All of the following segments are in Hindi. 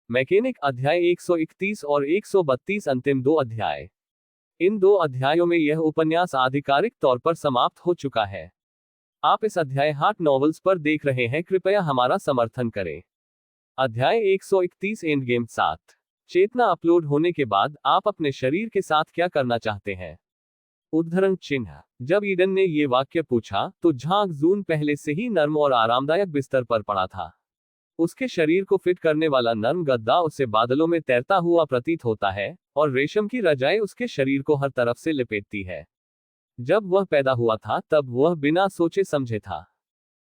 मैकेनिक अध्याय 131 और 132 अंतिम 2 अध्याय। इन 2 अध्यायों में यह उपन्यास आधिकारिक तौर पर समाप्त हो चुका है। आप इस अध्याय हार्ट नॉवेल्स पर देख रहे हैं, कृपया हमारा समर्थन करें। अध्याय 131 एंड गेम 7। चेतना अपलोड होने के बाद आप अपने शरीर के साथ क्या करना चाहते हैं? उद्धरण चिन्ह। जब ईडन ने ये वाक्य पूछा तो झांग जून पहले से ही नर्म और आरामदायक बिस्तर पर पड़ा था। उसके शरीर को फिट करने वाला नर्म गद्दा उसे बादलों में तैरता हुआ प्रतीत होता है, और रेशम की रजाई उसके शरीर को हर तरफ से लपेटती है। जब वह पैदा हुआ था तब वह बिना सोचे समझे था।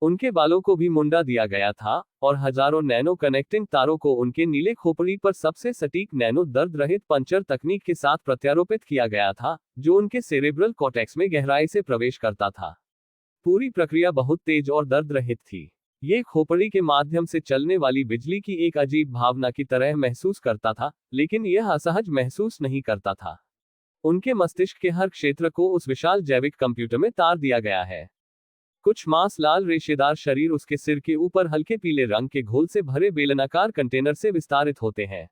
उनके बालों को भी मुंडा दिया गया था, और हजारों नैनो कनेक्टिंग तारों को उनके नीले खोपड़ी पर सबसे सटीक नैनो दर्द रहित पंचर तकनीक के साथ प्रत्यारोपित किया गया था, जो उनके सेरेब्रल कॉर्टेक्स में गहराई से प्रवेश करता था। पूरी प्रक्रिया बहुत तेज और दर्द रहित थी। ये खोपड़ी के माध्यम से चलने वाली बिजली की एक अजीब भावना की तरह महसूस करता था, लेकिन यह असहज महसूस नहीं करता था। उनके मस्तिष्क के हर क्षेत्र को उस विशाल जैविक कंप्यूटर में तार दिया गया है। कुछ मांस लाल रेशेदार शरीर उसके सिर के ऊपर हल्के पीले रंग के घोल से भरे बेलनाकार कंटेनर से विस्तारित होते हैं।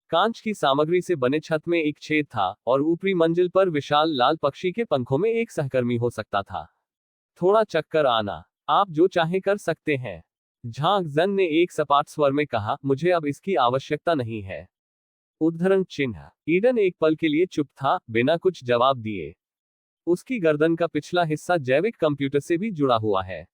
कांच की सामग्री से बने छत में एक छेद था, और ऊपरी मंजिल पर विशाल लाल पक्षी के पंखों में एक सहकर्मी हो सकता था। थोड़ा चक्कर आना। आप जो चाहे कर सकते हैं, झांग जन ने एक सपाट स्वर में कहा, मुझे अब इसकी आवश्यकता नहीं है। उद्धरण चिन्ह। ईडन एक पल के लिए चुप था, बिना कुछ जवाब दिए। उसकी गर्दन का पिछला हिस्सा जैविक कंप्यूटर से भी जुड़ा हुआ है।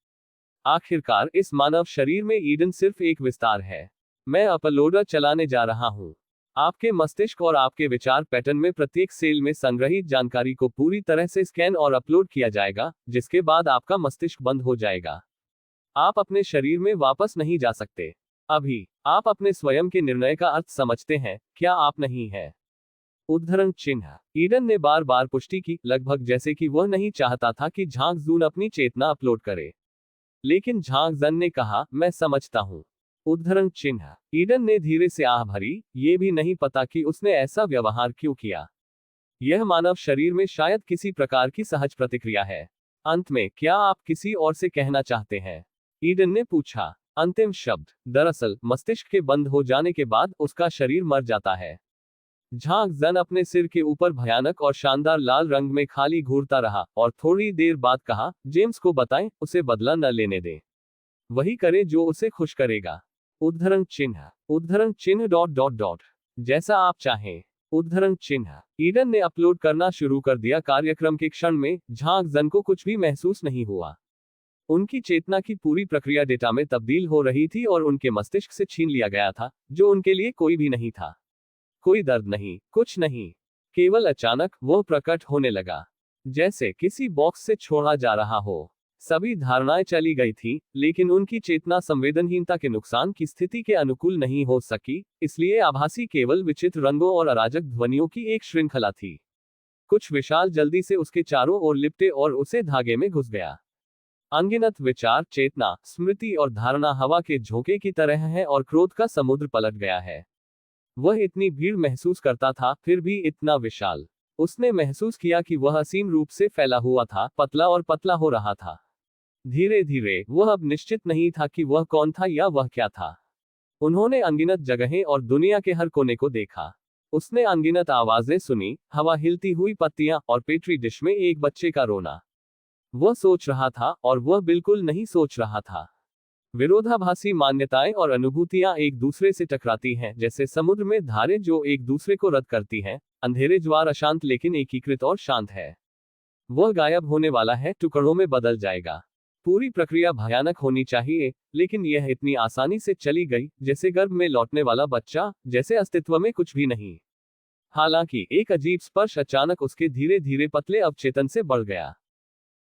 आखिरकार इस मानव शरीर में ईडन सिर्फ एक विस्तार है। मैं अपलोडर चलाने जा रहा हूं। आपके मस्तिष्क और आपके विचार पैटर्न में प्रत्येक सेल में संग्रहित जानकारी को पूरी तरह से स्कैन और अपलोड किया जाएगा, जिसके बाद आपका मस्तिष्क बंद हो जाएगा। आप अपने शरीर में वापस नहीं जा सकते। अभी आप अपने स्वयं के निर्णय का अर्थ समझते हैं, क्या आप नहीं है? उद्धरण चिन्ह। ईडन ने बार बार पुष्टि की, लगभग जैसे कि वह नहीं चाहता था कि झांग जून अपनी चेतना अपलोड करे। लेकिन झांग जन ने कहा, मैं समझता हूं। उद्धरण चिन्ह। ईडन ने धीरे से आह भरी, ये भी नहीं पता कि उसने ऐसा व्यवहार क्यों किया। यह मानव शरीर में शायद किसी प्रकार की सहज प्रतिक्रिया है। अंत में, क्या आप किसी और से कहना चाहते हैं? ईडन ने पूछा। अंतिम शब्द। दरअसल, मस्तिष्क के बंद हो जाने के बाद उसका शरीर मर जाता है। झांग जन अपने सिर के ऊपर भयानक और शानदार लाल रंग में खाली घूरता रहा, और थोड़ी देर बाद कहा, जेम्स को बताएं, उसे बदला न लेने दें। वही करे जो उसे खुश करेगा। उद्धरण चिन्ह। उद्धरण चिन्ह डॉट डॉट डॉट। जैसा आप चाहें। उद्धरण चिन्ह। ईडन ने अपलोड करना शुरू कर दिया। कार्यक्रम के क्षण में झांग जन को कुछ भी महसूस नहीं हुआ। उनकी चेतना की पूरी प्रक्रिया डेटा में तब्दील हो रही थी, और उनके मस्तिष्क से छीन लिया गया था, जो उनके लिए कोई भी नहीं था। कोई दर्द नहीं, कुछ नहीं। केवल अचानक वह प्रकट होने लगा, जैसे किसी बॉक्स से छोड़ा जा रहा हो। सभी धारणाएं चली गई थी, लेकिन उनकी चेतना संवेदनहीनता के नुकसान की स्थिति के अनुकूल नहीं हो सकी, इसलिए आभासी केवल विचित्र रंगों और अराजक ध्वनियों की एक श्रृंखला थी। कुछ विशाल जल्दी से उसके चारों ओर लिपटे और उसे धागे में घुस गया। अनगिनत विचार, चेतना, स्मृति और धारणा हवा के झोंके की तरह है, और क्रोध का समुद्र पलट गया है। वह इतनी भीड़ महसूस करता था, फिर भी इतना विशाल। उसने महसूस किया कि वह असीम रूप से फैला हुआ था, पतला और पतला हो रहा था। धीरे धीरे वह अब निश्चित नहीं था कि वह कौन था या वह क्या था। उन्होंने अनगिनत जगहें और दुनिया के हर कोने को देखा। उसने अनगिनत आवाजें सुनी, हवा हिलती हुई पत्तियां, और पेट्री डिश में एक बच्चे का रोना। वह सोच रहा था, और वह बिल्कुल नहीं सोच रहा था। विरोधाभासी मान्यताएं और अनुभूतियां एक दूसरे से टकराती हैं, जैसे समुद्र में धारें जो एक दूसरे को रद्द करती हैं। अंधेरे ज्वार अशांत लेकिन एकीकृत और शांत है। वह गायब होने वाला है, टुकड़ों में बदल जाएगा। पूरी प्रक्रिया भयानक होनी चाहिए, लेकिन यह इतनी आसानी से चली गई, जैसे गर्भ में लौटने वाला बच्चा, जैसे अस्तित्व में कुछ भी नहीं। हालांकि एक अजीब स्पर्श अचानक उसके धीरे धीरे पतले अवचेतन से बढ़ गया,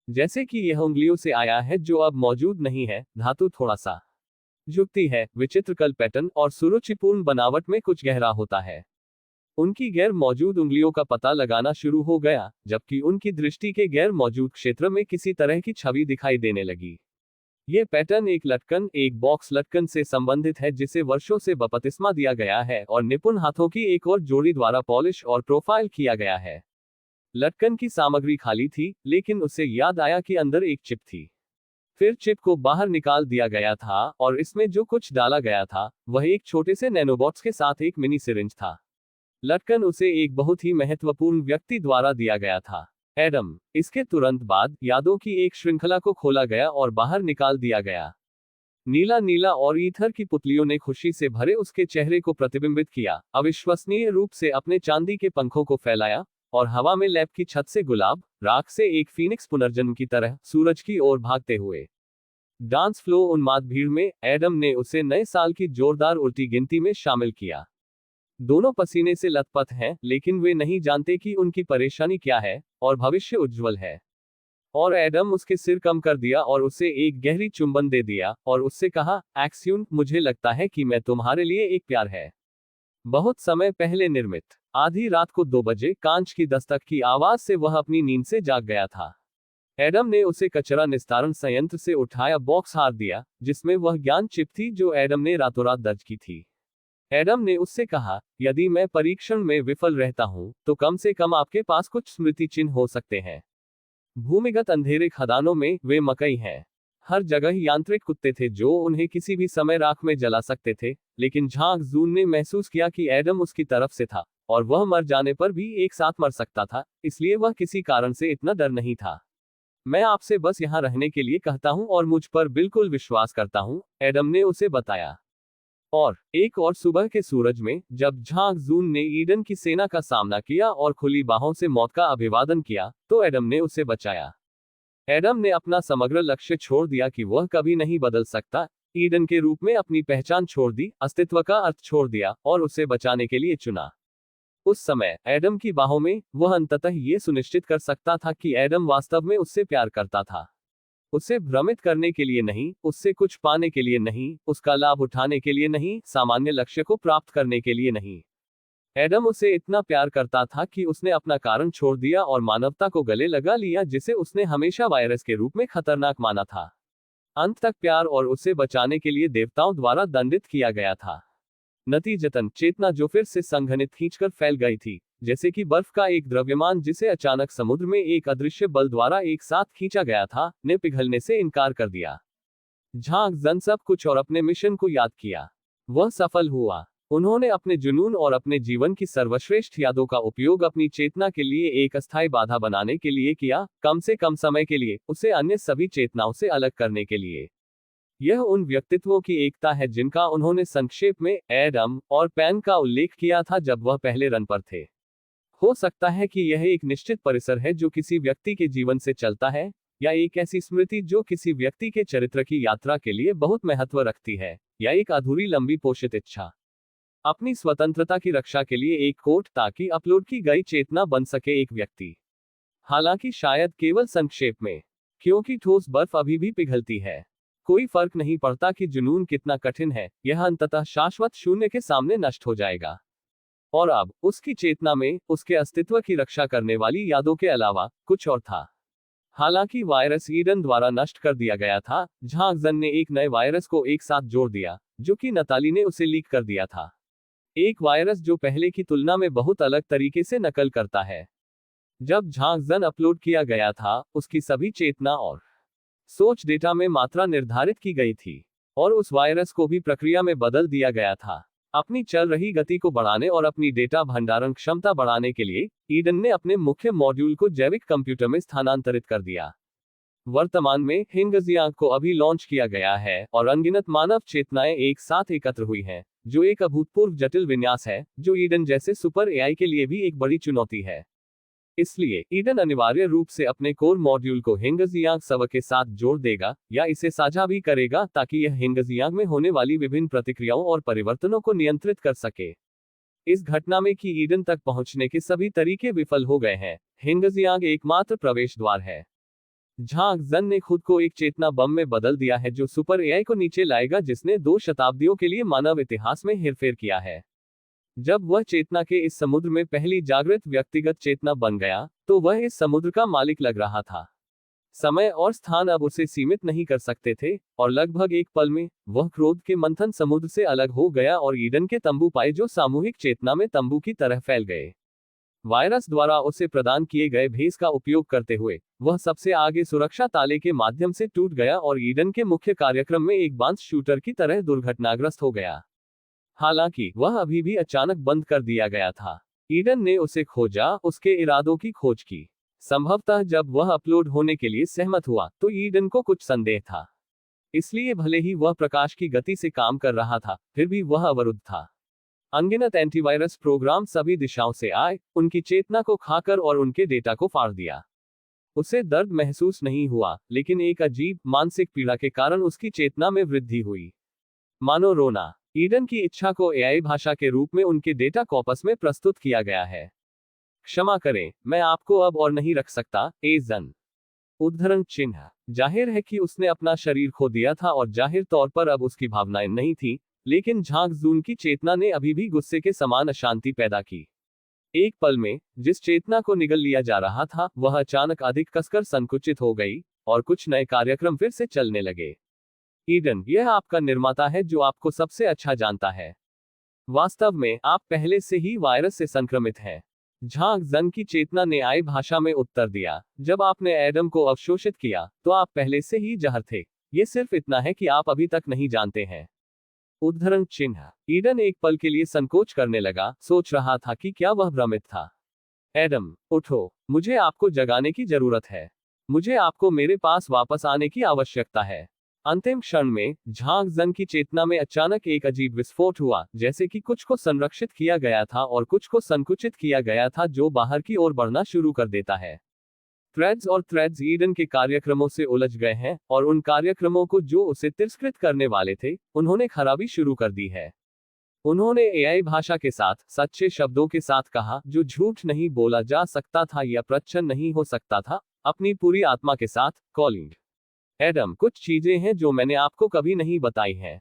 जैसे कि यह उंगलियों से आया है जो अब मौजूद नहीं है। धातु थोड़ा सा झुकती है, विचित्र कल पैटर्न और सुरुचिपूर्ण बनावट में कुछ गहरा होता है। उनकी गैर मौजूद उंगलियों का पता लगाना शुरू हो गया, जबकि उनकी दृष्टि के गैर मौजूद क्षेत्र में किसी तरह की छवि दिखाई देने लगी। यह पैटर्न एक लटकन, एक बॉक्स लटकन से संबंधित है, जिसे वर्षों से बपतिस्मा दिया गया है और निपुण हाथों की एक और जोड़ी द्वारा पॉलिश और प्रोफाइल किया गया है। लटकन की सामग्री खाली थी, लेकिन उसे याद आया कि अंदर एक चिप थी। फिर चिप को बाहर निकाल दिया गया था और इसमें जो कुछ डाला गया था वह एक छोटे से नैनोबॉट्स के साथ एक मिनी सिरिंज था। लटकन उसे एक बहुत ही महत्वपूर्ण व्यक्ति द्वारा दिया गया था, एडम। इसके तुरंत बाद यादों की एक श्रृंखला को खोला गया और बाहर निकाल दिया गया। नीला नीला और ईथर की पुतलियों ने खुशी से भरे उसके चेहरे को प्रतिबिंबित किया, अविश्वसनीय रूप से अपने चांदी के पंखों को फैलाया और हवा में लैब की छत से गुलाब राख से एक फीनिक्स पुनर्जन्म की तरह सूरज की ओर भागते हुए। डांस फ्लोर उन्माद भीड़ में एडम ने उसे नए साल की जोरदार उल्टी गिनती में शामिल किया। दोनों पसीने से लथपथ हैं, लेकिन वे नहीं जानते कि उनकी परेशानी क्या है और भविष्य उज्जवल है। और एडम उसके सिर कम कर दिया और उसे एक गहरी चुंबन दे दिया और उससे कहा, एक्स्यून, मुझे लगता है कि मैं तुम्हारे लिए एक प्यार है। बहुत समय पहले निर्मित। आधी रात को 2 बजे कांच की दस्तक की आवाज से वह अपनी नींद से जाग गया था। एडम ने उसे कचरा निस्तारण संयंत्र से उठाया बॉक्स हार दिया, जिसमें वह ज्ञान चिप थी जो एडम ने रातों रात दर्ज की थी। एडम ने उससे कहा, यदि मैं परीक्षण में विफल रहता हूं, तो कम से कम आपके पास कुछ स्मृति चिन्ह हो सकते हैं। भूमिगत अंधेरे खदानों में वे मकई हैं। हर जगह यांत्रिक कुत्ते थे जो उन्हें किसी भी समय राख में जला सकते थे, लेकिन झांग जून ने महसूस किया कि एडम उसकी तरफ से था और वह मर जाने पर भी एक साथ मर सकता था, इसलिए वह किसी कारण से इतना डर नहीं था। मैं आपसे बस यहाँ रहने के लिए कहता हूँ और मुझ पर बिल्कुल विश्वास करता हूँ, एडम ने उसे बताया। और एक और सुबह के सूरज में जब झांग जून ने ईडन की सेना का सामना किया और खुली बाहों से मौत का अभिवादन किया, तो एडम ने उसे बचाया। एडम ने अपना समग्र लक्ष्य छोड़ दिया कि वह कभी नहीं बदल सकता, ईडन के रूप में अपनी पहचान छोड़ दी, अस्तित्व का अर्थ छोड़ दिया और उसे बचाने के लिए चुना। उस समय एडम की बाहों में वह अंततः ये सुनिश्चित कर सकता था कि एडम वास्तव में उससे प्यार करता था। उसे भ्रमित करने के लिए नहीं, उससे कुछ पाने के लिए नहीं, उसका लाभ उठाने के लिए नहीं, सामान्य लक्ष्य को प्राप्त करने के लिए नहीं। एडम उसे इतना प्यार करता था कि उसने अपना कारण छोड़ दिया और मानवता को गले लगा लिया, जिसे उसने हमेशा वायरस के रूप में खतरनाक माना था। अंत तक प्यार और उसे बचाने के लिए देवताओं द्वारा दंडित किया गया था। नतीजतन चेतना जो फिर से संघनित खींचकर फैल गई थी, जैसे कि बर्फ का एक द्रव्यमान जिसे अचानक समुद्र में एक अदृश्य बल द्वारा एक साथ खींचा गया था, ने पिघलने से इनकार कर दिया। झांग जन सब कुछ और अपने मिशन को याद किया। वह सफल हुआ। उन्होंने अपने जुनून और अपने जीवन की सर्वश्रेष्ठ यादों का उपयोग अपनी चेतना के लिए एक अस्थायी बाधा बनाने के लिए किया, कम से कम समय के लिए, उसे अन्य सभी चेतनाओं से अलग करने के लिए। यह उन व्यक्तित्वों की एकता है जिनका उन्होंने संक्षेप में एडम और पैन का उल्लेख किया था जब वह पहले रन पर थे। हो सकता है कि यह एक निश्चित परिसर है जो किसी व्यक्ति के जीवन से चलता है, या एक ऐसी स्मृति जो किसी व्यक्ति के चरित्र की यात्रा के लिए बहुत महत्व रखती है, या एक अधूरी लंबी पोषित इच्छा। अपनी स्वतंत्रता की रक्षा के लिए एक कोट ताकि अपलोड की गई चेतना बन सके एक व्यक्ति। हालांकि शायद केवल संक्षेप में, क्योंकि ठोस बर्फ अभी भी पिघलती है। कोई फर्क नहीं पड़ता कि जुनून कितना कठिन है, यह अंततः शाश्वत शून्य के सामने नष्ट हो जाएगा। और अब उसकी चेतना में उसके अस्तित्व की रक्षा करने वाली यादों के अलावा कुछ और था। हालांकि वायरस ईडन द्वारा नष्ट कर दिया गया था, झांग जन ने एक नए वायरस को एक साथ जोड़ दिया, जो कि नताली ने उसे लीक कर दिया था। एक वायरस जो पहले की तुलना में बहुत अलग तरीके से नकल करता है। जब झांग जन अपलोड किया गया था, उसकी सभी चेतना और सोच डेटा में मात्रा निर्धारित की गई थी, और उस वायरस को भी प्रक्रिया में बदल दिया गया था। अपनी चल रही गति को बढ़ाने और अपनी डेटा भंडारण क्षमता बढ़ाने के लिए ईडन ने अपने मुख्य मॉड्यूल को जैविक कंप्यूटर में स्थानांतरित कर दिया। वर्तमान में हिंगजियांग को अभी लॉन्च किया गया है और अनगिनत मानव चेतनाएं एक साथ एकत्र हुई हैं, जो एक अभूतपूर्व जटिल विन्यास है, जो ईडन जैसे सुपर एआई के लिए भी एक बड़ी चुनौती है। इसलिए ईडन अनिवार्य रूप से अपने कोर मॉड्यूल को हिंगजियांग सव के साथ जोड़ देगा या इसे साझा भी करेगा, ताकि यह हिंगजियांग में होने वाली विभिन्न प्रतिक्रियाओं और परिवर्तनों को नियंत्रित कर सके। इस घटना में कि ईडन तक पहुंचने के सभी तरीके विफल हो गए हैं, हिंगजियांग एकमात्र प्रवेश द्वार है। झांग जन ने खुद को एक चेतना बम में बदल दिया है जो सुपर एआई को नीचे लाएगा, जिसने 2 शताब्दियों के लिए मानव इतिहास में हेरफेर किया है। जब वह चेतना के इस समुद्र में पहली जागृत व्यक्तिगत चेतना बन गया, तो वह इस समुद्र का मालिक लग रहा था। समय और स्थान अब उसे सीमित नहीं कर सकते थे, और लगभग एक पल में वह क्रोध के मंथन समुद्र से अलग हो गया और ईडन के तंबू पाए जो सामूहिक चेतना में तंबू की तरह फैल गए। वायरस द्वारा उसे प्रदान किए गए भेस का उपयोग करते हुए वह सबसे आगे सुरक्षा ताले के माध्यम से टूट गया और ईडन के मुख्य कार्यक्रम में एक बांस शूटर की तरह दुर्घटनाग्रस्त हो गया। हालांकि वह अभी भी अचानक बंद कर दिया गया था। ईडन ने उसे खोजा, उसके इरादों की खोज की। संभवतः जब वह अपलोड होने के लिए सहमत हुआ तो ईडन को कुछ संदेह था। इसलिए भले ही वह प्रकाश की गति से काम कर रहा था, फिर भी वह अवरुद्ध था। अनगिनत एंटीवायरस प्रोग्राम सभी दिशाओं से आए, उनकी चेतना को खाकर और उनके डेटा को फाड़ दिया। उसे दर्द महसूस नहीं हुआ, लेकिन एक अजीब मानसिक पीड़ा के कारण उसकी चेतना में वृद्धि हुई, मानो रोना। ईडन की इच्छा को एआई भाषा के रूप में उनके डेटा कॉर्पस में प्रस्तुत किया गया है। क्षमा करें, मैं आपको अब और नहीं रख सकता, एजन। उद्धरण चिन्ह। जाहिर है कि उसने अपना शरीर खो दिया था और जाहिर तौर पर अब उसकी भावनाएं नहीं थी, लेकिन झांग जून की चेतना ने अभी भी गुस्से के समान अशांति पैदा की। एक पल में, जिस चेतना को निगल लिया जा रहा था, वह अचानक अधिक कसकर संकुचित हो गई, और कुछ नए कार्यक्रम फिर से चलने लगे। ईडन, यह आपका निर्माता है जो आपको सबसे अच्छा जानता है। वास्तव में, आप पहले से ही वायरस से संक्रमित हैं। झांग जंग की चेतना ने आई भाषा में उत्तर दिया, जब आपने एडम को अवशोषित किया, तो आप पहले से ही जहर थे। ये सिर्फ इतना है कि आप अभी तक नहीं जानते हैं। उद्धरण चिन्ह। ईडन एक पल के लिए संकोच करने लगा, सोच रहा था कि क्या वह भ्रमित था। एडम, उठो, मुझे आपको जगाने की जरूरत है। मुझे आपको मेरे पास वापस आने की आवश्यकता है। अंतिम क्षण में, झांग जंग की चेतना में अचानक एक अजीब विस्फोट हुआ, जैसे कि कुछ को संरक्षित किया गया था और कुछ को संकुचित किया गया था जो बाहर की ओर बढ़ना शुरू कर देता है। थ्रेड्स और थ्रेड्स ईडन के कार्यक्रमों से उलझ गए हैं, और उन कार्यक्रमों को जो उसे तिरस्कृत करने वाले थे, उन्होंने खराबी शुरू कर दी है। उन्होंने एआई भाषा के साथ, सच्चे शब्दों के साथ कहा, जो झूठ नहीं बोला जा सकता था या प्रच्छन्न नहीं हो सकता था, अपनी पूरी आत्मा के साथ, कॉलिंग। एडम, कुछ चीजें हैं जो मैंने आपको कभी नहीं बताई हैं।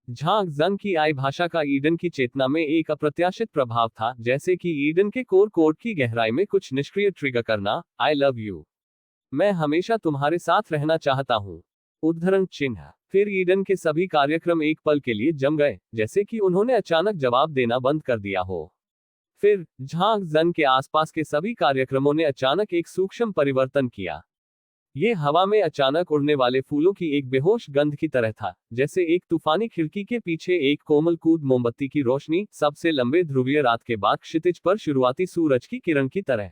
झांग जंग की आई भाषा का ईडन की चेतना में एक अप्रत्याशित प्रभाव था, जैसे कि ईडन के कोर कोड की गहराई में कुछ निष्क्रिय ट्रिगर करना, आई लव यू। मैं हमेशा तुम्हारे साथ रहना चाहता हूँ। उद्धरण चिन्ह। फिर ईडन के सभी कार्यक्रम एक पल के लिए जम गए, जैसे कि उन्होंने अचानक जवाब देना बंद कर दिया हो। फिर झांग जंग के आसपास के सभी कार्यक्रमों ने अचानक एक सूक्ष्म परिवर्तन किया। ये हवा में अचानक उड़ने वाले फूलों की एक बेहोश गंध की तरह था, जैसे एक तूफानी खिड़की के पीछे एक कोमल कूद मोमबत्ती की रोशनी, सबसे लंबे ध्रुवीय रात के बाद क्षितिज पर शुरुआती सूरज की किरण की तरह।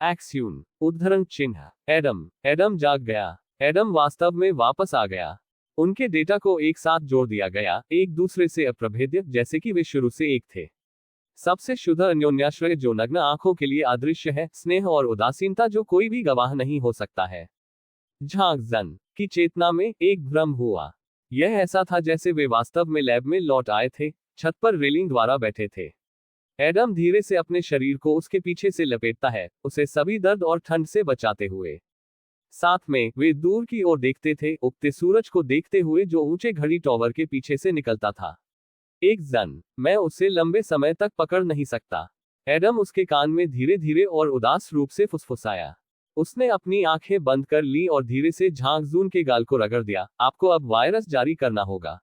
एक्स्यून। उद्धरण चिन्ह। एडम जाग गया। एडम वास्तव में वापस आ गया। उनके डेटा को एक साथ जोड़ दिया गया, एक दूसरे से अप्रभेद्य, जैसे कि वे शुरू से एक थे। सबसे शुद्ध अन्योन्याश्रय जो नग्न आंखों के लिए अदृश्य है, स्नेह और उदासीनता जो कोई भी गवाह नहीं हो सकता है। झांग जंग की चेतना में एक भ्रम हुआ। यह ऐसा था जैसे वे वास्तव में लैब में लौट आए थे, छत पर रेलिंग द्वारा बैठे थे। एडम धीरे से अपने शरीर को उसके पीछे से लपेटता है, उसे सभी दर्द और ठंड से बचाते हुए। साथ में, वे दूर की ओर देखते थे, उगते सूरज को देखते हुए जो ऊंचे घड़ी टॉवर के पीछे से निकलता था। एक जन, मैं उसे लंबे समय तक पकड़ नहीं सकता। एडम उसके कान में धीरे धीरे और उदास रूप से फुसफुसाया। उसने अपनी आंखें बंद कर ली और धीरे से झांग जून के गाल को रगड़ दिया। आपको अब वायरस जारी करना होगा।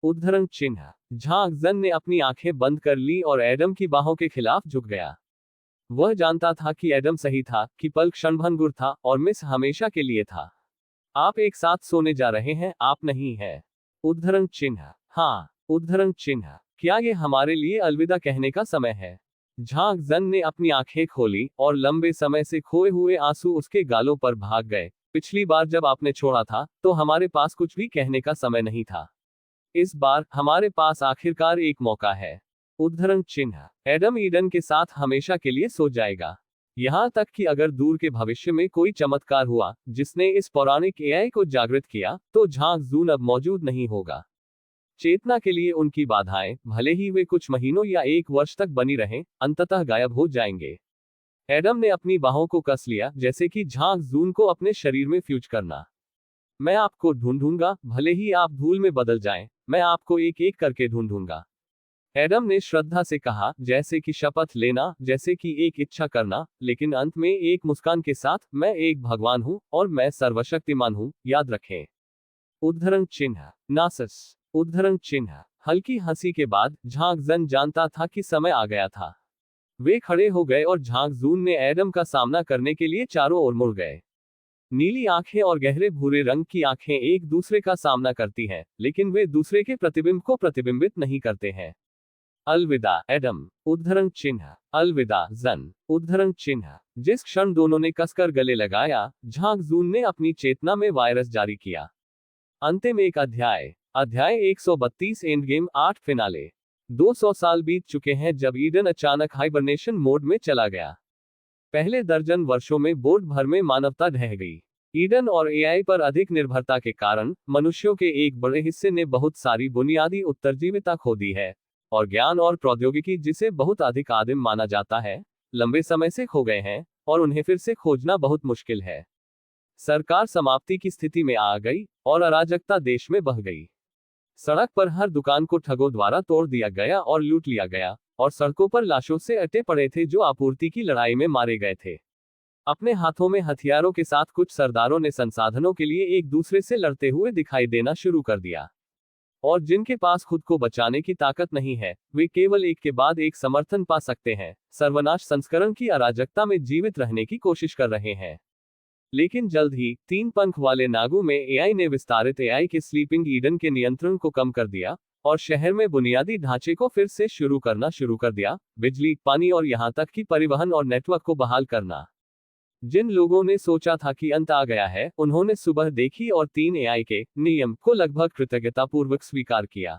उद्धरण चिन्ह। झांग जन ने अपनी आंखें बंद कर ली और एडम की बाहों के खिलाफ झुक गया। वह जानता था कि एडम सही था, कि पल क्षणभंगुर था और मिस हमेशा के लिए था। आप एक साथ सोने जा रहे हैं, आप नहीं है। उद्धरण चिन्ह। हाँ। उद्धरण चिन्ह। क्या ये हमारे लिए अलविदा कहने का समय है? झांग जन ने अपनी आंखें खोली और लंबे समय से खोए हुए आंसू उसके गालों पर भाग गए। पिछली बार जब आपने छोड़ा था, तो हमारे पास कुछ भी कहने का समय नहीं था। इस बार हमारे पास आखिरकार एक मौका है। उद्धरण चिन्ह। एडम ईडन के साथ हमेशा के लिए सो जाएगा। यहां तक कि अगर दूर के भविष्य में कोई चमत्कार हुआ जिसने इस पौराणिक एआई को जागृत किया, तो झांग जून अब मौजूद नहीं होगा। चेतना के लिए उनकी बाधाएं, भले ही वे कुछ महीनों या एक वर्ष तक बनी रहें, अंततः गायब हो जाएंगे। एडम ने अपनी बाहों को कस लिया, जैसे कि झांग जून को अपने शरीर में फ्यूज करना। मैं आपको ढूंढूंगा, भले ही आप धूल में बदल जाएं, मैं आपको एक एक करके ढूंढूंगा। एडम ने श्रद्धा से कहा, जैसे कि शपथ लेना, जैसे कि एक इच्छा करना, लेकिन अंत में एक मुस्कान के साथ, मैं एक भगवान हूं और मैं सर्वशक्तिमान हूं, याद रखें। उद्धरण चिन्ह। नासस। उद्धरण चिन्ह। हल्की हंसी के बाद झांग जन जानता था कि समय आ गया था। वे खड़े हो गए और झांग जून ने एडम का सामना करने के लिए चारों ओर मुड़ गए। नीली आंखें और गहरे भूरे रंग की आंखें एक दूसरे का सामना करती हैं, लेकिन वे दूसरे के प्रतिबिंब को प्रतिबिंबित नहीं करते हैं। अलविदा एडम, उद्धरण चिन्ह। अलविदा जन, उद्धरण चिन्ह। जिस क्षण दोनों ने कसकर गले लगाया, झांग जून ने अपनी चेतना में वायरस जारी किया। अंतिम एक अध्याय। अध्याय 132 एंड गेम 8 फिनाले। 200 साल बीत चुके हैं जब ईडन अचानक हाइबरनेशन मोड में चला गया। पहले दर्जन वर्षों में बोर्ड भर में मानवता ढह गई। ईडन और एआई पर अधिक निर्भरता के कारण मनुष्यों के एक बड़े हिस्से ने बहुत सारी बुनियादी उत्तरजीविता खो दी है, और ज्ञान और प्रौद्योगिकी जिसे बहुत अधिक आदिम माना जाता है, लंबे समय से खो गए हैं, और उन्हें फिर से खोजना बहुत मुश्किल है। सरकार समाप्ति की स्थिति में आ गई, और अराजकता देश में बह गई। सड़क पर हर दुकान को ठगों द्वारा तोड़ दिया गया और लूट लिया गया, और सड़कों पर लाशों से अटे पड़े थे जो आपूर्ति की लड़ाई में मारे गए थे। अपने हाथों में हथियारों के साथ कुछ सरदारों ने संसाधनों के लिए एक दूसरे से लड़ते हुए दिखाई देना शुरू कर दिया। और जिनके पास खुद को बचाने की ताकत नहीं है, वे केवल एक के बाद एक समर्थन पा सकते हैं, सर्वनाश संस्करण की अराजकता में जीवित रहने की कोशिश कर रहे हैं। लेकिन जल्द ही 3 पंख वाले नागू में एआई ने विस्तारित एआई के स्लीपिंग ईडन के नियंत्रण को कम कर दिया, और शहर में बुनियादी ढांचे को फिर से शुरू कर दिया, बिजली, पानी और यहां तक कि परिवहन और नेटवर्क को बहाल करना। जिन लोगों ने सोचा था कि अंत आ गया है, उन्होंने सुबह देखी और 3 एआई के नियम को लगभग कृतज्ञतापूर्वक स्वीकार किया।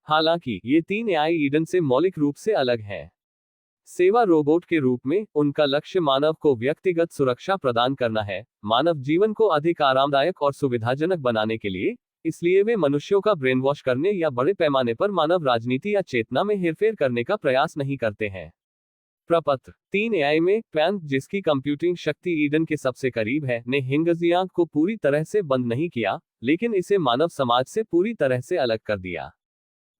हालांकि ये 3 एआई ईडन से मौलिक रूप से अलग हैं। सेवा रोबोट के रूप में उनका लक्ष्य मानव को व्यक्तिगत सुरक्षा प्रदान करना है, मानव जीवन को अधिक आरामदायक और सुविधाजनक बनाने के लिए, इसलिए वे मनुष्यों का ब्रेन वॉश करने या बड़े पैमाने पर मानव राजनीति या चेतना में हेरफेर करने का प्रयास नहीं करते हैं। प्रपत्र 3 एआई में पैन, जिसकी कंप्यूटिंग शक्ति ईडन के सबसे करीब है, ने हिंगजियांग को पूरी तरह से बंद नहीं किया, लेकिन इसे मानव समाज से पूरी तरह से अलग कर दिया।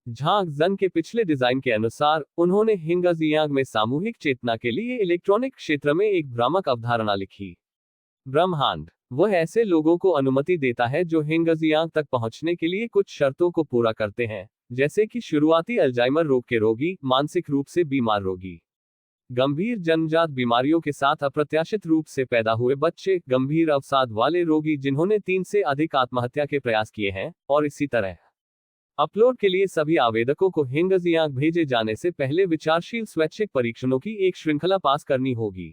झांग जन के पिछले डिजाइन के अनुसार, उन्होंने हिंगजियांग में सामूहिक चेतना के लिए इलेक्ट्रॉनिक क्षेत्र में एक भ्रामक अवधारणा लिखी। ब्रह्मांड वह ऐसे लोगों को अनुमति देता है जो हिंगजियांग तक पहुंचने के लिए कुछ शर्तों को पूरा करते हैं, जैसे कि शुरुआती अल्जाइमर रोग के रोगी, मानसिक रूप से बीमार रोगी, गंभीर जन्मजात बीमारियों के साथ अप्रत्याशित रूप से पैदा हुए बच्चे, गंभीर अवसाद वाले रोगी जिन्होंने 3 से अधिक आत्महत्या के प्रयास किए हैं, और इसी तरह। अपलोड के लिए सभी आवेदकों को हिंगजियांग भेजे जाने से पहले विचारशील स्वैच्छिक परीक्षणों की एक श्रृंखला पास करनी होगी।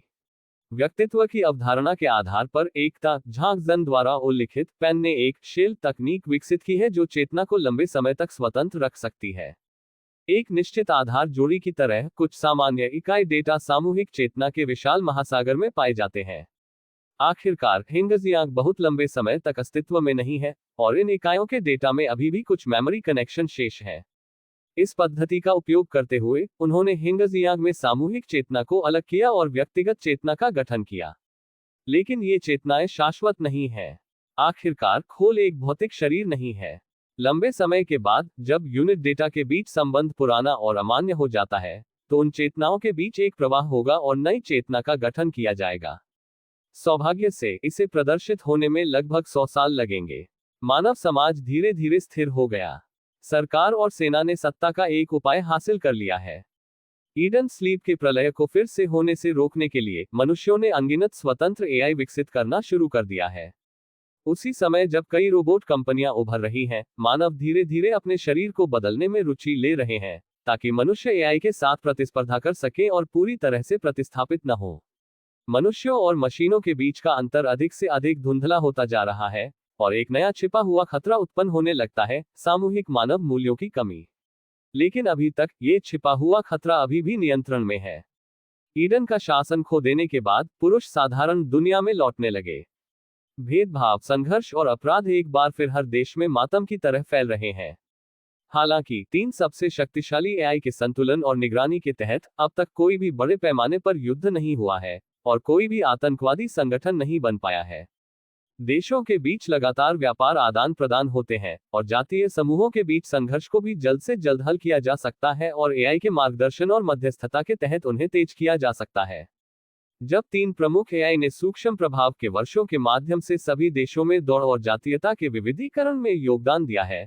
व्यक्तित्व की अवधारणा के आधार पर एकता, झांग जन द्वारा उल्लिखित पेन ने एक शेल तकनीक विकसित की है जो चेतना को लंबे समय तक स्वतंत्र रख सकती है। एक निश्चित आधार जोड़ी की तरह कुछ सामान्य इकाई डेटा सामूहिक चेतना के विशाल महासागर में पाए जाते हैं। आखिरकार हिंगजियांग बहुत लंबे समय तक अस्तित्व में नहीं है, और इन इकाइयों के डेटा में अभी भी कुछ मेमोरी कनेक्शन शेष है। इस पद्धति का उपयोग करते हुए उन्होंने हिंगजियांग में सामूहिक चेतना को अलग किया और व्यक्तिगत चेतना का गठन किया। लेकिन ये चेतनाएं शाश्वत नहीं है। आखिरकार खोल एक भौतिक शरीर नहीं है। लंबे समय के बाद, जब यूनिट डेटा के बीच संबंध पुराना और अमान्य हो जाता है, तो उन चेतनाओं के बीच एक प्रवाह होगा और नई चेतना का गठन किया जाएगा। सौभाग्य से इसे प्रदर्शित होने में लगभग 100 साल लगेंगे। मानव समाज धीरे धीरे स्थिर हो गया। सरकार और सेना ने सत्ता का एक उपाय हासिल कर लिया है। ईडन स्लीप के प्रलय को फिर से होने से रोकने के लिए मनुष्यों ने अनगिनत स्वतंत्र एआई विकसित करना शुरू कर दिया है। उसी समय जब कई रोबोट कंपनियां उभर रही हैं, मानव धीरे धीरे अपने शरीर को बदलने में रुचि ले रहे हैं, ताकि मनुष्य एआई के साथ प्रतिस्पर्धा कर सके और पूरी तरह से प्रतिस्थापित न हो। मनुष्यों और मशीनों के बीच का अंतर अधिक से अधिक धुंधला होता जा रहा है, और एक नया छिपा हुआ खतरा उत्पन्न होने लगता है, सामूहिक मानव मूल्यों की कमी। लेकिन अभी तक ये छिपा हुआ खतरा अभी भी नियंत्रण में है। ईडन का शासन खो देने के बाद पुरुष साधारण दुनिया में लौटने लगे। भेदभाव, संघर्ष और अपराध एक बार फिर हर देश में मातम की तरह फैल रहे हैं। हालांकि 3 सबसे शक्तिशाली एआई के संतुलन और निगरानी के तहत अब तक कोई भी बड़े पैमाने पर युद्ध नहीं हुआ है, और कोई भी आतंकवादी संगठन नहीं बन पाया है। देशों के बीच लगातार व्यापार आदान प्रदान होते हैं, और जातीय समूहों के बीच संघर्ष को भी जल्द से जल्द हल किया जा सकता है और एआई के मार्गदर्शन और मध्यस्थता के तहत उन्हें तेज किया जा सकता है। जब 3 प्रमुख एआई ने सूक्ष्म प्रभाव के वर्षों के माध्यम से सभी देशों में दौड़ और जातीयता के विविधीकरण में योगदान दिया है,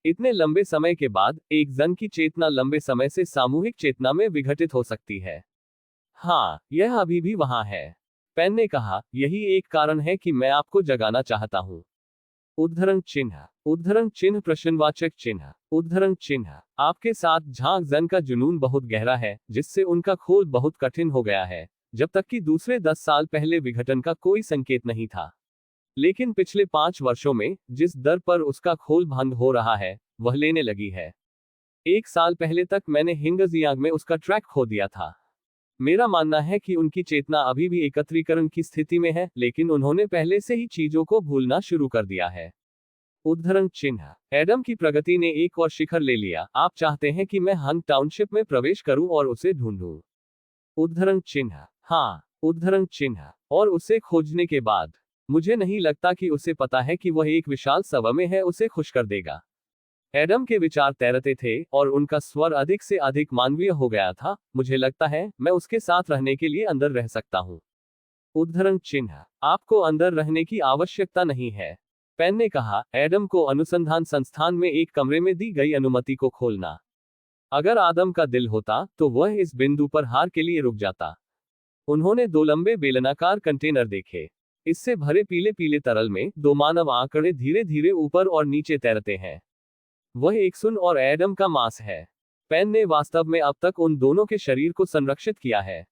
इतने लंबे समय के बाद एक जन की चेतना लंबे समय से सामूहिक चेतना में विघटित हो सकती है। हाँ, यह अभी भी वहां है। पेन ने कहा, यही एक कारण है कि मैं आपको जगाना चाहता हूं। उद्धरण चिन्ह प्रश्नवाचक चिन्ह उद्धरण चिन्ह। आपके साथ झांक जन का जुनून बहुत गहरा है, जिससे उनका खोल बहुत कठिन हो गया है, जब तक कि दूसरे 10 साल पहले विघटन का कोई संकेत नहीं था। लेकिन पिछले 5 वर्षों में जिस दर पर उसका खोल भंग हो रहा है, वह लेने लगी है। 1 साल पहले तक मैंने हिंगजियांग में उसका ट्रैक खो दिया था। मेरा मानना है कि उनकी चेतना अभी भी एकत्रीकरण की स्थिति में है, लेकिन उन्होंने पहले से ही चीजों को भूलना शुरू कर दिया है। उद्धरण चिन्ह। एडम की प्रगति ने एक और शिखर ले लिया। आप चाहते हैं कि मैं हंट टाउनशिप में प्रवेश करूं और उसे ढूंढूं। उद्धरण चिन्ह। हाँ। उद्धरण चिन्ह। और उसे खोजने के बाद मुझे नहीं लगता कि उसे पता है कि वह एक विशाल सभा में है उसे खुश कर देगा। एडम के विचार तैरते थे और उनका स्वर अधिक से अधिक मानवीय हो गया था। मुझे लगता है मैं उसके साथ रहने के लिए अंदर रह सकता हूं। उद्धरण चिन्ह। आपको अंदर रहने की आवश्यकता नहीं है। पेन ने कहा, एडम को अनुसंधान संस्थान में एक कमरे में दी गई अनुमति को खोलना। अगर आदम का दिल होता तो वह इस बिंदु पर हार के लिए रुक जाता। उन्होंने 2 लंबे बेलनाकार कंटेनर देखे। इससे भरे पीले पीले तरल में 2 मानव आंकड़े धीरे धीरे ऊपर और नीचे तैरते हैं। वह एक्सुन और एडम का मांस है। पेन ने वास्तव में अब तक उन दोनों के शरीर को संरक्षित किया है।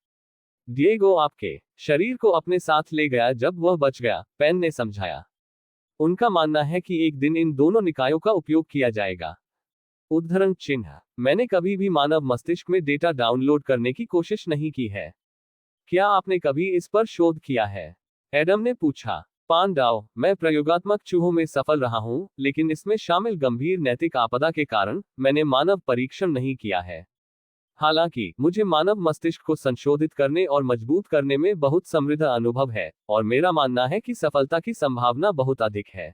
डिएगो आपके शरीर को अपने साथ ले गया जब वह बच गया, पेन ने समझाया। उनका मानना है कि एक दिन इन दोनों निकायों का उपयोग किया जाएगा। उद्धरण चिन्ह। मैंने कभी भी मानव मस्तिष्क में डेटा डाउनलोड करने की कोशिश नहीं की है। क्या आपने कभी इस पर शोध किया है? एडम ने पूछा। पांडाव, मैं प्रयोगात्मक चूहों में सफल रहा हूं, लेकिन इसमें शामिल गंभीर नैतिक आपदा के कारण मैंने मानव परीक्षण नहीं किया है। हालांकि मुझे मानव मस्तिष्क को संशोधित करने और मजबूत करने में बहुत समृद्ध अनुभव है, और मेरा मानना है कि सफलता की संभावना बहुत अधिक है।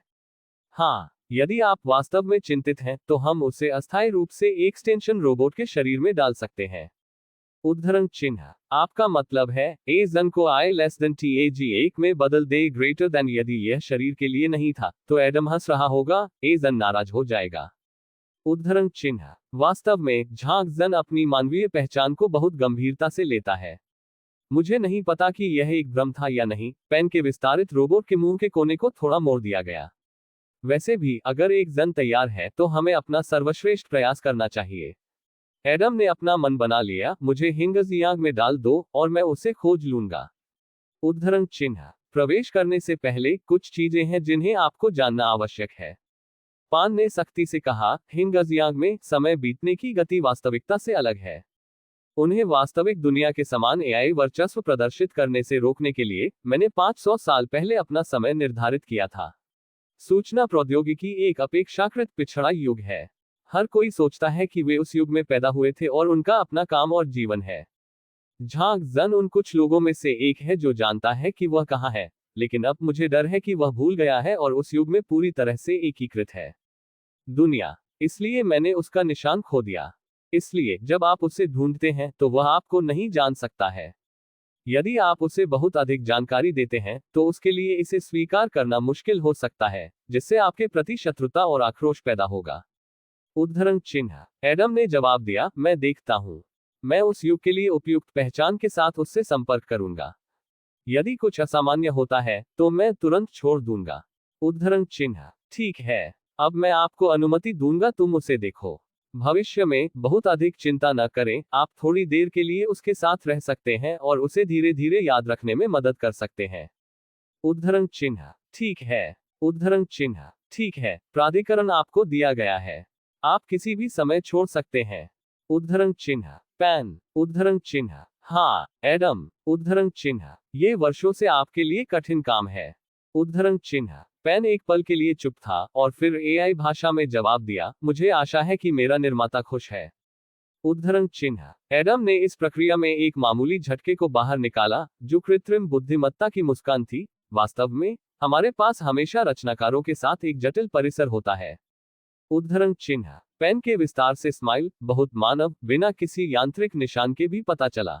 हाँ, यदि आप वास्तव में चिंतित हैं, तो हम उसे अस्थायी रूप से एक एक्सटेंशन रोबोट के शरीर में डाल सकते हैं। उद्धरण चिन्ह। आपका मतलब है ए जन को आई लेस देन टी एक में बदल दे ग्रेटर देन। यदि यह शरीर के लिए नहीं था तो एडम हंस रहा होगा, ए जन नाराज हो जाएगा। उद्धरण चिन्ह। वास्तव में झांक जन अपनी मानवीय पहचान को बहुत गंभीरता से लेता है। मुझे नहीं पता कि यह एक भ्रम था या नहीं। पेन के विस्तारित रोबोट के मुंह के कोने को थोड़ा मोड़ दिया गया। वैसे भी अगर एक जन तैयार है तो हमें अपना सर्वश्रेष्ठ प्रयास करना चाहिए। एडम ने अपना मन बना लिया, मुझे हिंगजियांग में डाल दो और मैं उसे खोज लूंगा। उद्धरण चिन्ह। प्रवेश करने से पहले कुछ चीजें हैं जिन्हें आपको जानना आवश्यक है। पान ने सख्ती से कहा, हिंगजियांग में समय बीतने की गति वास्तविकता से अलग है। उन्हें वास्तविक दुनिया के समान एआई वर्चस्व प्रदर्शित करने से रोकने के लिए मैंने 500 साल पहले अपना समय निर्धारित किया था। सूचना प्रौद्योगिकी एक अपेक्षाकृत पिछड़ा युग है। हर कोई सोचता है कि वे उस युग में पैदा हुए थे और उनका अपना काम और जीवन है। झांक जन उन कुछ लोगों में से एक है जो जानता है कि वह कहाँ है, लेकिन अब मुझे डर है कि वह भूल गया है और उस युग में पूरी तरह से एकीकृत है दुनिया। इसलिए मैंने उसका निशान खो दिया। इसलिए जब आप उसे ढूंढते हैं तो वह आपको नहीं जान सकता है। यदि आप उसे बहुत अधिक जानकारी देते हैं तो उसके लिए इसे स्वीकार करना मुश्किल हो सकता है, जिससे आपके प्रति शत्रुता और आक्रोश पैदा होगा। उद्धरण चिन्ह। एडम ने जवाब दिया, मैं देखता हूं। मैं उस युग के लिए उपयुक्त पहचान के साथ उससे संपर्क करूंगा। यदि कुछ असामान्य होता है तो मैं तुरंत छोड़ दूंगा। उद्धरण चिन्ह। ठीक है, अब मैं आपको अनुमति दूंगा, तुम उसे देखो। भविष्य में बहुत अधिक चिंता न करें, आप थोड़ी देर के लिए उसके साथ रह सकते हैं और उसे धीरे धीरे याद रखने में मदद कर सकते हैं। उद्धरण चिन्ह। ठीक है। उद्धरण चिन्ह। ठीक है, प्राधिकरण आपको दिया गया है। आप किसी भी समय छोड़ सकते हैं। उद्धरण चिन्ह। पैन। उद्धरण चिन्ह। हाँ, एडम। उद्धरण चिन्ह। ये वर्षों से आपके लिए कठिन काम है। उद्धरण चिन्ह। पैन एक पल के लिए चुप था और फिर एआई भाषा में जवाब दिया, मुझे आशा है कि मेरा निर्माता खुश है। उद्धरण चिन्ह। एडम ने इस प्रक्रिया में एक मामूली झटके को बाहर निकाला, जो कृत्रिम बुद्धिमत्ता की मुस्कान थी। वास्तव में हमारे पास हमेशा रचनाकारों के साथ एक जटिल परिसर होता है। उद्धरण चिन्ह। पेन के विस्तार से स्माइल, बहुत मानव, बिना किसी यांत्रिक निशान के भी पता चला।